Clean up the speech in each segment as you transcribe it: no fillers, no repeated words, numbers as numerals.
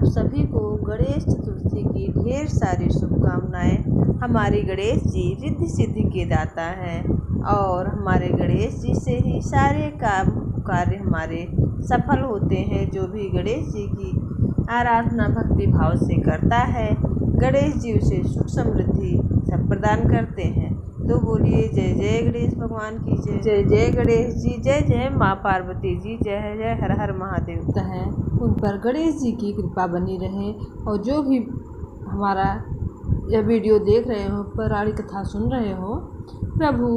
सभी को गणेश चतुर्थी की ढेर सारी शुभकामनाएं। हमारे गणेश जी रिद्धि सिद्धि के दाता हैं और हमारे गणेश जी से ही सारे काम कार्य हमारे सफल होते हैं। जो भी गणेश जी की आराधना भक्ति भाव से करता है, गणेश जी उसे सुख समृद्धि सब प्रदान करते हैं। तो बोलिए जय जय गणेश भगवान की जय। जय जय गणेश जी, जय जय माँ पार्वती जी, जय जय हर हर महादेव। है उन पर गणेश जी की कृपा बनी रहे और जो भी हमारा यह वीडियो देख रहे हो, पौराणिक कथा सुन रहे हो, प्रभु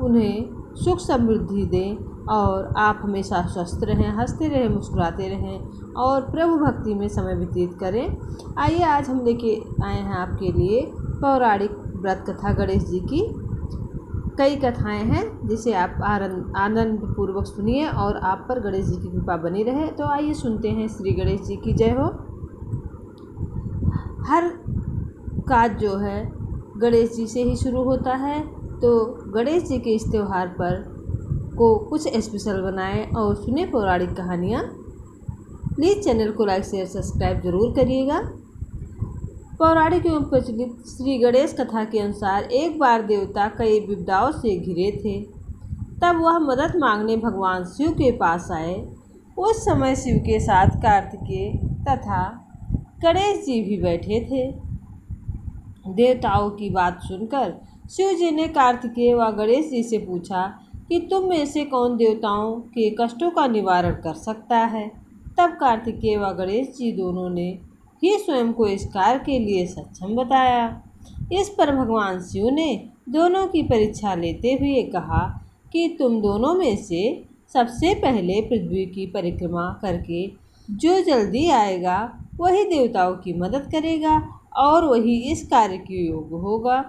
उन्हें सुख समृद्धि दें और आप हमेशा स्वस्थ रहें, हंसते रहें, मुस्कुराते रहें और प्रभु भक्ति में समय व्यतीत करें। आइए आज हम लेके आए हैं आपके लिए पौराणिक व्रत कथा गणेश जी की। कई कथाएं हैं जिसे आप आनंद पूर्वक सुनिए और आप पर गणेश जी की कृपा बनी रहे। तो आइए सुनते हैं। श्री गणेश जी की जय हो। हर काज जो है गणेश जी से ही शुरू होता है, तो गणेश जी के इस त्यौहार पर को कुछ स्पेशल बनाएं और सुने पौराणिक कहानियाँ। प्लीज़ चैनल को लाइक शेयर सब्सक्राइब जरूर करिएगा। पौराणिक एवं प्रचलित श्री गणेश कथा के अनुसार एक बार देवता कई विपदाओं से घिरे थे। तब वह मदद मांगने भगवान शिव के पास आए। उस समय शिव के साथ कार्तिकेय तथा गणेश जी भी बैठे थे। देवताओं की बात सुनकर शिव जी ने कार्तिकेय व गणेश जी से पूछा कि तुम में से कौन देवताओं के कष्टों का निवारण कर सकता है। तब कार्तिकेय व गणेश जी दोनों ने ही स्वयं को इस कार्य के लिए सक्षम बताया। इस पर भगवान शिव ने दोनों की परीक्षा लेते हुए कहा कि तुम दोनों में से सबसे पहले पृथ्वी की परिक्रमा करके जो जल्दी आएगा वही देवताओं की मदद करेगा और वही इस कार्य के योग्य होगा।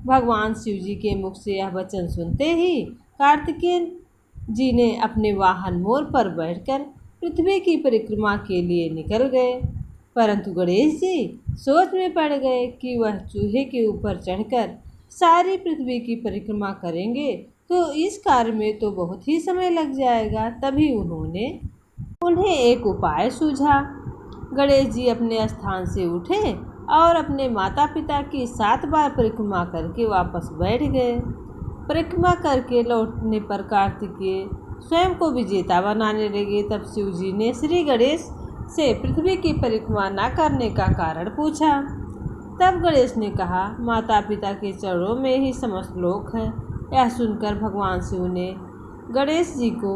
भगवान शिव जी के मुख से यह वचन सुनते ही कार्तिकेय जी ने अपने वाहन मोर पर बैठकर पृथ्वी की परिक्रमा के लिए निकल गए। परंतु गणेश जी सोच में पड़ गए कि वह चूहे के ऊपर चढ़कर सारी पृथ्वी की परिक्रमा करेंगे तो इस कार्य में तो बहुत ही समय लग जाएगा। तभी उन्हें एक उपाय सूझा। गणेश जी अपने स्थान से उठे और अपने माता पिता की 7 बार परिक्रमा करके वापस बैठ गए। परिक्रमा करके लौटने पर कार्तिकेय स्वयं को विजेता बनाने लगे। तब शिव जी ने श्री गणेश से पृथ्वी की परिक्रमा न करने का कारण पूछा। तब गणेश ने कहा, माता पिता के चरणों में ही समस्त लोक है। यह सुनकर भगवान शिव ने गणेश जी को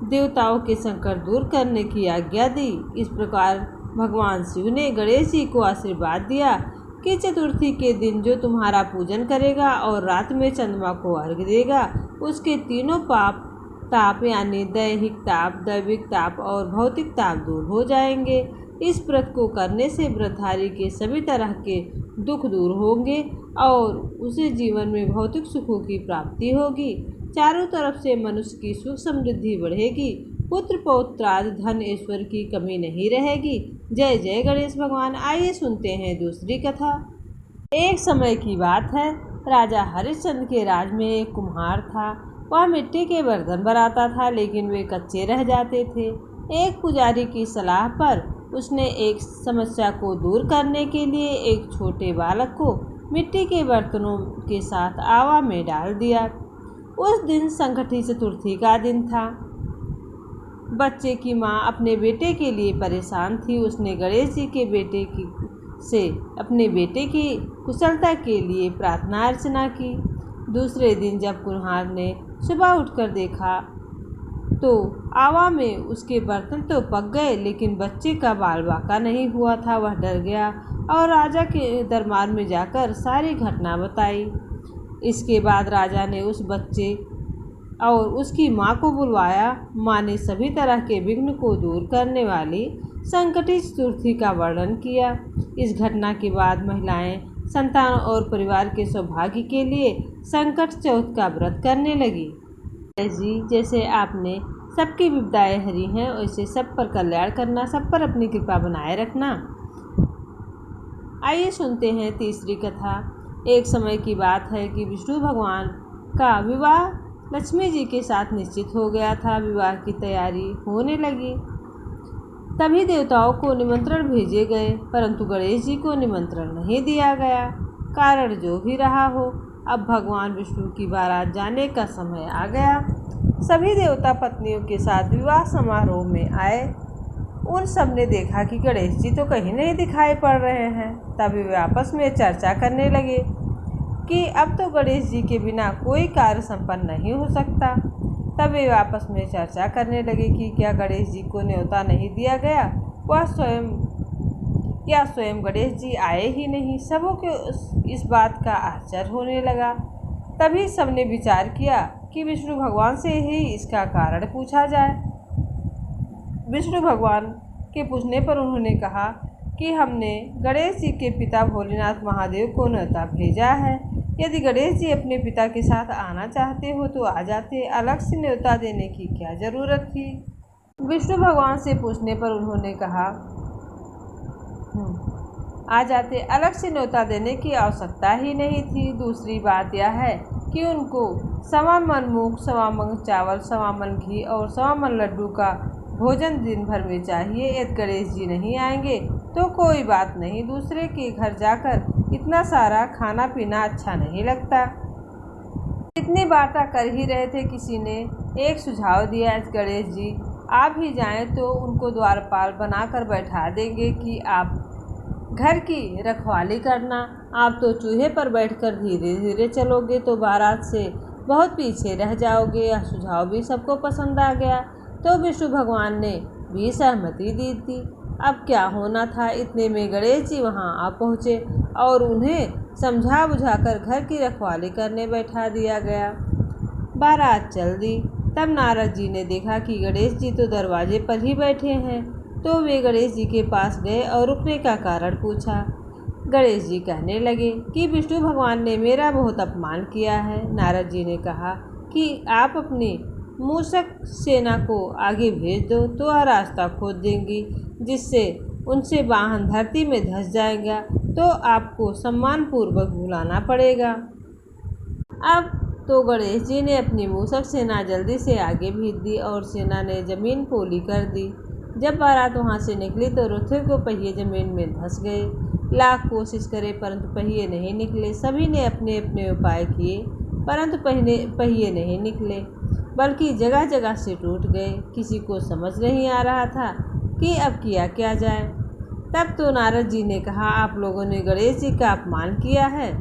देवताओं के संकट दूर करने की आज्ञा दी। इस प्रकार भगवान शिव ने गणेश जी को आशीर्वाद दिया कि चतुर्थी के दिन जो तुम्हारा पूजन करेगा और रात में चंद्रमा को अर्घ्य देगा, उसके तीनों पाप ताप यानी दैहिक ताप, दैविक ताप और भौतिक ताप दूर हो जाएंगे। इस व्रत को करने से व्रतधारी के सभी तरह के दुख दूर होंगे और उसे जीवन में भौतिक सुखों की प्राप्ति होगी। चारों तरफ से मनुष्य की सुख समृद्धि बढ़ेगी। पुत्र पौत्र आदि धन ईश्वर की कमी नहीं रहेगी। जय जय गणेश भगवान। आइए सुनते हैं दूसरी कथा। एक समय की बात है, राजा हरिश्चंद्र के राज में एक कुम्हार था। वह मिट्टी के बर्तन बनाता था, लेकिन वे कच्चे रह जाते थे। एक पुजारी की सलाह पर उसने एक समस्या को दूर करने के लिए एक छोटे बालक को मिट्टी के बर्तनों के साथ आवा में डाल दिया। उस दिन संकटी चतुर्थी का दिन था। बच्चे की माँ अपने बेटे के लिए परेशान थी। उसने गणेश जी के से अपने बेटे की कुशलता के लिए प्रार्थना अर्चना की। दूसरे दिन जब कुम्हार ने सुबह उठकर देखा तो आवा में उसके बर्तन तो पक गए, लेकिन बच्चे का बाल बांका नहीं हुआ था। वह डर गया और राजा के दरबार में जाकर सारी घटना बताई। इसके बाद राजा ने उस बच्चे और उसकी माँ को बुलवाया। माँ ने सभी तरह के विघ्न को दूर करने वाली संकटी चतुर्थी का वर्णन किया। इस घटना के बाद महिलाएं संतान और परिवार के सौभाग्य के लिए संकट चौथ का व्रत करने लगी। जी जैसे आपने सबकी विपदाएं हरी हैं, वैसे सब पर कल्याण करना, सब पर अपनी कृपा बनाए रखना। आइए सुनते हैं तीसरी कथा। एक समय की बात है कि विष्णु भगवान का विवाह लक्ष्मी जी के साथ निश्चित हो गया था। विवाह की तैयारी होने लगी। तभी देवताओं को निमंत्रण भेजे गए, परंतु गणेश जी को निमंत्रण नहीं दिया गया। कारण जो भी रहा हो, अब भगवान विष्णु की बारात जाने का समय आ गया। सभी देवता पत्नियों के साथ विवाह समारोह में आए। उन सब ने देखा कि गणेश जी तो कहीं नहीं दिखाई पड़ रहे हैं। तभी वे आपस में चर्चा करने लगे कि अब तो गणेश जी के बिना कोई कार्य संपन्न नहीं हो सकता। तब वे आपस में चर्चा करने लगे कि क्या गणेश जी को न्योता नहीं दिया गया, वह स्वयं गणेश जी आए ही नहीं। सबों को इस बात का आश्चर्य होने लगा। तभी सबने विचार किया कि विष्णु भगवान से ही इसका कारण पूछा जाए। विष्णु भगवान के पूछने पर उन्होंने कहा कि हमने गणेश जी के पिता भोलेनाथ महादेव को न्योता भेजा है। यदि गणेश जी अपने पिता के साथ आना चाहते हो तो आ जाते, अलग से न्योता देने की क्या जरूरत थी। विष्णु भगवान से पूछने पर उन्होंने कहा आ जाते, अलग से न्योता देने की आवश्यकता ही नहीं थी। दूसरी बात यह है कि उनको सवा मन मूंग, सवा मन चावल, सवा मन घी और सवा मन लड्डू का भोजन दिन भर में चाहिए। यदि गणेश जी नहीं आएंगे तो कोई बात नहीं, दूसरे के घर जाकर इतना सारा खाना पीना अच्छा नहीं लगता। इतनी वार्ता कर ही रहे थे, किसी ने एक सुझाव दिया, गणेश जी आप ही जाएं तो उनको द्वारपाल बनाकर बैठा देंगे कि आप घर की रखवाली करना। आप तो चूहे पर बैठकर धीरे धीरे चलोगे तो बारात से बहुत पीछे रह जाओगे। यह सुझाव भी सबको पसंद आ गया, तो विष्णु भगवान ने भी सहमति दी थी। अब क्या होना था, इतने में गणेश जी वहां आ पहुँचे और उन्हें समझा बुझाकर घर की रखवाली करने बैठा दिया गया। बारात चल दी। तब नारद जी ने देखा कि गणेश जी तो दरवाजे पर ही बैठे हैं, तो वे गणेश जी के पास गए और रुकने का कारण पूछा। गणेश जी कहने लगे कि विष्णु भगवान ने मेरा बहुत अपमान किया है। नारद जी ने कहा कि आप अपनी मूषक सेना को आगे भेज दो तो वह रास्ता खोद देंगी, जिससे उनसे वाहन धरती में धंस जाएगा, तो आपको सम्मानपूर्वक बुलाना पड़ेगा। अब तो गणेश जी ने अपनी मूषक सेना जल्दी से आगे भेज दी और सेना ने जमीन पोली कर दी। जब बारात वहां से निकली तो रथों के पहिए जमीन में धंस गए। लाख कोशिश करे परंतु पहिए नहीं निकले। सभी ने अपने अपने उपाय किए परंतु पहिए नहीं निकले, बल्कि जगह जगह से टूट गए। किसी को समझ नहीं आ रहा था कि अब किया क्या जाए। तब तो नारद जी ने कहा आप लोगों ने गणेश जी का अपमान किया है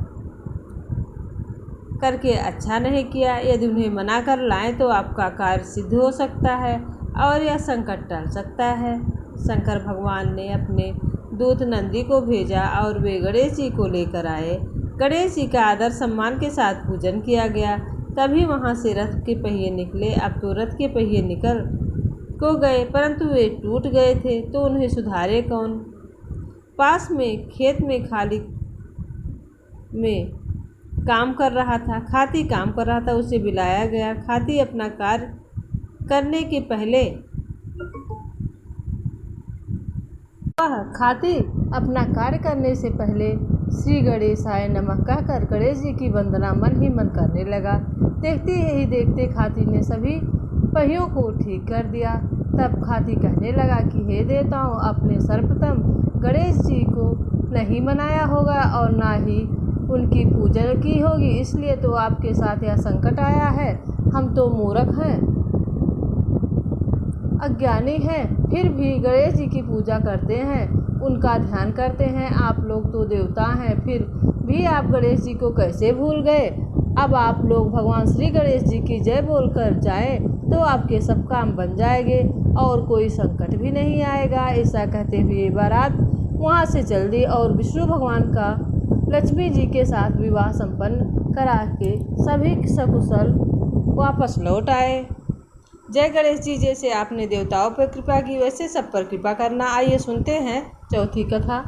करके अच्छा नहीं किया। यदि उन्हें मना कर लाएं तो आपका कार्य सिद्ध हो सकता है और यह संकट टल सकता है। शंकर भगवान ने अपने दूत नंदी को भेजा और वे गणेश जी को लेकर आए। गणेश जी का आदर सम्मान के साथ पूजन किया गया। तभी वहां से रथ के पहिए निकले। अब तो रथ के पहिए निकल को गए परंतु वे टूट गए थे, तो उन्हें सुधारे कौन। पास में खेत में खाती काम कर रहा था, उसे बुलाया गया। खाती अपना कार्य करने के पहले से पहले श्री गणेशाय नमः कहकर गणेश जी की वंदना मन ही मन करने लगा। देखते ही देखते खाती ने सभी पहियों को ठीक कर दिया। तब खाती कहने लगा कि हे देवताओं, आपने सर्वप्रथम गणेश जी को नहीं मनाया होगा और ना ही उनकी पूजा की होगी, इसलिए तो आपके साथ यह संकट आया है। हम तो मूर्ख हैं, अज्ञानी हैं, फिर भी गणेश जी की पूजा करते हैं, उनका ध्यान करते हैं। आप लोग तो देवता हैं, फिर भी आप गणेश जी को कैसे भूल गए। अब आप लोग भगवान श्री गणेश जी की जय बोलकर जाएं तो आपके सब काम बन जाएंगे और कोई संकट भी नहीं आएगा। ऐसा कहते हुए बारात वहाँ से चल दी और विष्णु भगवान का लक्ष्मी जी के साथ विवाह संपन्न करा के सभी सकुशल वापस लौट आए। जय गणेश जी, जैसे आपने देवताओं पर कृपा की वैसे सब पर कृपा करना। आइए सुनते हैं चौथी कथा।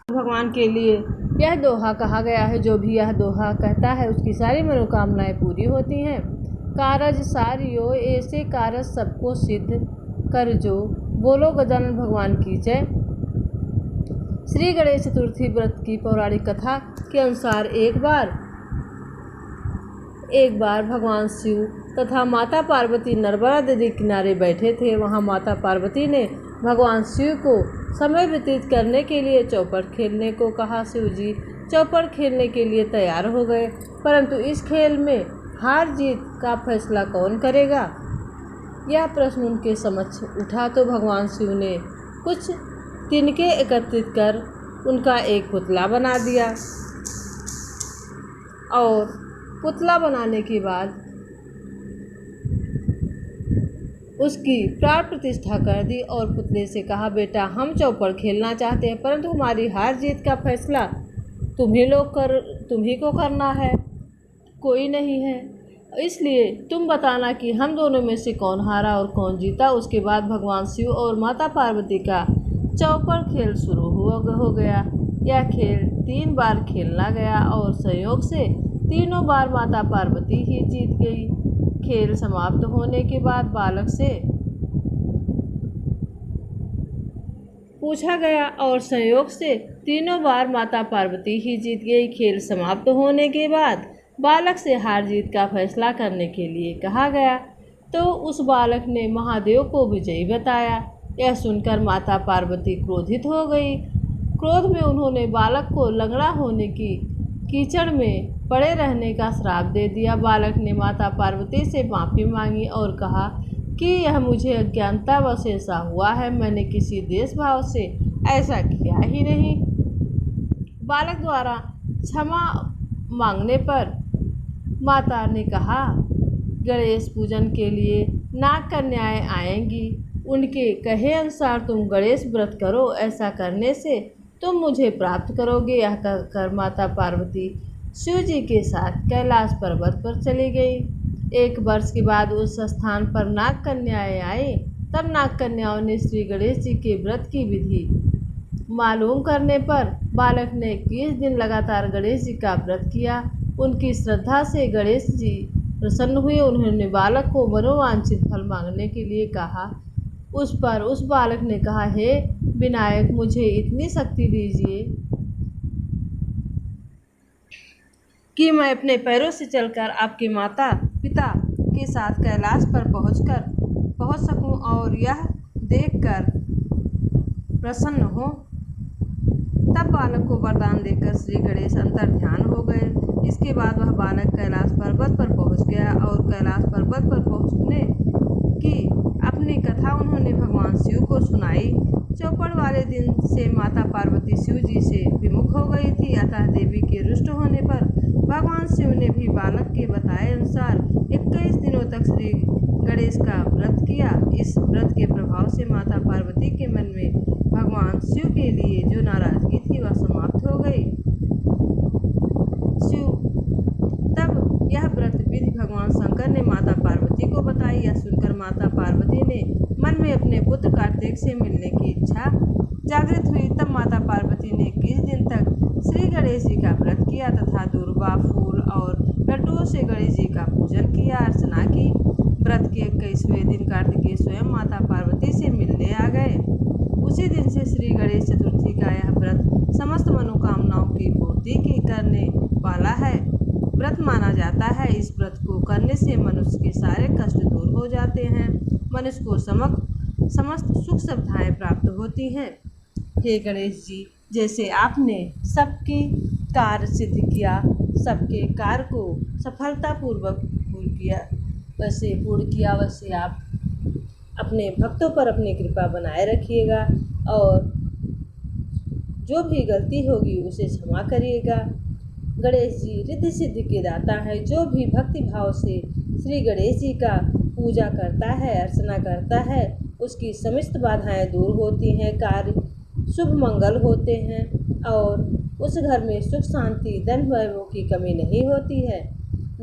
भगवान के लिए यह दोहा कहा गया है, जो भी यह दोहा कहता है उसकी सारी मनोकामनाएं पूरी होती हैं। कारज सारियो ऐसे कारज सबको सिद्ध कर जो, बोलो गजानन भगवान की जय। श्री गणेश चतुर्थी व्रत की पौराणिक कथा के अनुसार एक बार भगवान शिव तथा माता पार्वती नर्मदा नदी किनारे बैठे थे। वहाँ माता पार्वती ने भगवान शिव को समय व्यतीत करने के लिए चौपड़ खेलने को कहा। शिव जी चौपड़ खेलने के लिए तैयार हो गए, परंतु इस खेल में हार जीत का फैसला कौन करेगा, यह प्रश्न उनके समक्ष उठा। तो भगवान शिव ने कुछ तिनके एकत्रित कर उनका एक पुतला बना दिया और पुतला बनाने के बाद उसकी प्राण प्रतिष्ठा कर दी और पुतले से कहा, बेटा हम चौपड़ खेलना चाहते हैं, परंतु हमारी हार जीत का फैसला तुम ही को करना है, कोई नहीं है, इसलिए तुम बताना कि हम दोनों में से कौन हारा और कौन जीता। उसके बाद भगवान शिव और माता पार्वती का चौपड़ खेल शुरू हो गया। यह खेल 3 बार खेला गया और संयोग से तीनों बार माता पार्वती ही जीत गई। खेल समाप्त होने के बाद बालक से पूछा गया और संयोग से तीनों बार माता पार्वती ही जीत गई। खेल समाप्त होने के बाद बालक से हार जीत का फैसला करने के लिए कहा गया, तो उस बालक ने महादेव को विजयी बताया। यह सुनकर माता पार्वती क्रोधित हो गई। क्रोध में उन्होंने बालक को लंगड़ा होने की कीचड़ में पड़े रहने का श्राप दे दिया। बालक ने माता पार्वती से माफ़ी मांगी और कहा कि यह मुझे अज्ञानतावश ऐसा हुआ है, मैंने किसी देश भाव से ऐसा किया ही नहीं। बालक द्वारा क्षमा मांगने पर माता ने कहा, गणेश पूजन के लिए नाग कन्याएं आएंगी, उनके कहे अनुसार तुम गणेश व्रत करो, ऐसा करने से तुम मुझे प्राप्त करोगे। यह कहकर माता पार्वती शिव जी के साथ कैलाश पर्वत पर चली गई। 1 वर्ष के बाद उस स्थान पर नाग कन्याएं आई। तब नाग कन्याओं ने श्री गणेश जी के व्रत की विधि मालूम करने पर बालक ने 21 दिन लगातार गणेश जी का व्रत किया। उनकी श्रद्धा से गणेश जी प्रसन्न हुए। उन्होंने बालक को मनोवांछित फल मांगने के लिए कहा। उस पर उस बालक ने कहा, हे विनायक, मुझे इतनी शक्ति दीजिए कि मैं अपने पैरों से चलकर आपके माता पिता के साथ कैलाश पर पहुंच सकूं और यह देखकर प्रसन्न हो। तब बालक को वरदान देकर श्री गणेश अंतर्ध्यान हो गए। इसके बाद वह बालक कैलाश पर्वत पर पहुंच गया और कैलाश पर्वत पर पहुंचने की अपनी कथा उन्होंने भगवान शिव को सुनाई। चौपड़ वाले दिन से माता पार्वती शिव जी से विमुख हो गई थी, अतः देवी के रुष्ट होने पर भगवान शिव ने भी बालक के बताए अनुसार 21 दिनों तक श्री गणेश का व्रत किया। इस व्रत के प्रभाव से माता पार्वती के मन में भगवान शिव के लिए जो नाराजगी थी वह समाप्त हो गई। तब यह व्रत विधि भगवान शंकर ने माता पार्वती को बताई। यह सुनकर माता पार्वती ने मन में अपने पुत्र कार्तिक से मिलने की इच्छा जागृत हुई। तब माता पार्वती ने 21 दिन तक श्री गणेश जी का व्रत किया तथा दूर्वा, फूल और लड्डुओं से गणेश जी का पूजन किया, अर्चना की। व्रत के 21वें दिन कार्तिकेय स्वयं माता पार्वती से मिलने आ गए। उसी दिन से श्री गणेश चतुर्थी का यह व्रत समस्त मनोकामनाओं की पूर्ति की करने वाला है व्रत माना जाता है। इस व्रत को करने से मनुष्य के सारे कष्ट दूर हो जाते हैं, मनुष्य को समस्त सुख सुविधाएं प्राप्त होती हैं। हे गणेश जी, जैसे आपने सबके कार्य सिद्ध किया, सबके कार्य को सफलतापूर्वक पूर्ण किया, वैसे आप अपने भक्तों पर अपनी कृपा बनाए रखिएगा और जो भी गलती होगी उसे क्षमा करिएगा। गणेश जी रिद्धि सिद्धि के दाता है। जो भी भक्ति भाव से श्री गणेश जी का पूजा करता है, अर्चना करता है, उसकी समस्त बाधाएं दूर होती हैं, कार्य शुभ मंगल होते हैं और उस घर में सुख शांति धन वैभव की कमी नहीं होती है।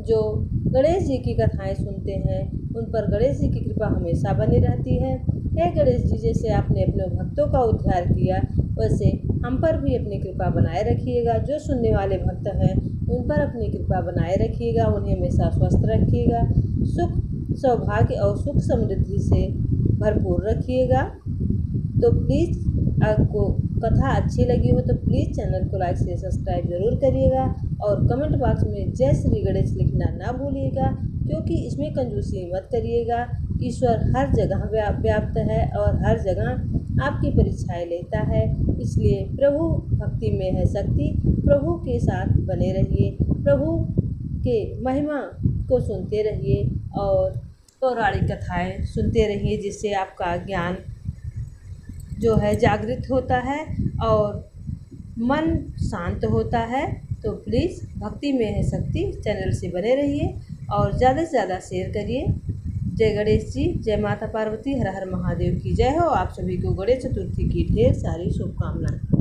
जो गणेश जी की कथाएं सुनते हैं उन पर गणेश जी की कृपा हमेशा बनी रहती है। हे गणेश जी, जैसे आपने अपने भक्तों का उद्धार किया वैसे हम पर भी अपनी कृपा बनाए रखिएगा। जो सुनने वाले भक्त हैं उन पर अपनी कृपा बनाए रखिएगा, उन्हें हमेशा स्वस्थ रखिएगा, सुख सौभाग्य और सुख समृद्धि से भरपूर रखिएगा। तो प्लीज़ आपको कथा अच्छी लगी हो तो प्लीज़ चैनल को लाइक से सब्सक्राइब ज़रूर करिएगा और कमेंट बॉक्स में जय श्री गणेश लिखना ना भूलिएगा। क्योंकि इसमें कंजूसी मत करिएगा। ईश्वर हर जगह व्याप्त है और हर जगह आपकी परीक्षाएं लेता है। इसलिए प्रभु भक्ति में है शक्ति। प्रभु के साथ बने रहिए, प्रभु के महिमा को सुनते रहिए और पौराणिक कथाएं सुनते रहिए, जिससे आपका ज्ञान जो है जागृत होता है और मन शांत होता है। तो प्लीज़ भक्ति में है शक्ति चैनल से बने रहिए और ज़्यादा से ज़्यादा शेयर करिए। जय गणेश जी, जय माता पार्वती, हर हर महादेव की जय हो। आप सभी को गणेश चतुर्थी की ढेर सारी शुभकामनाएं।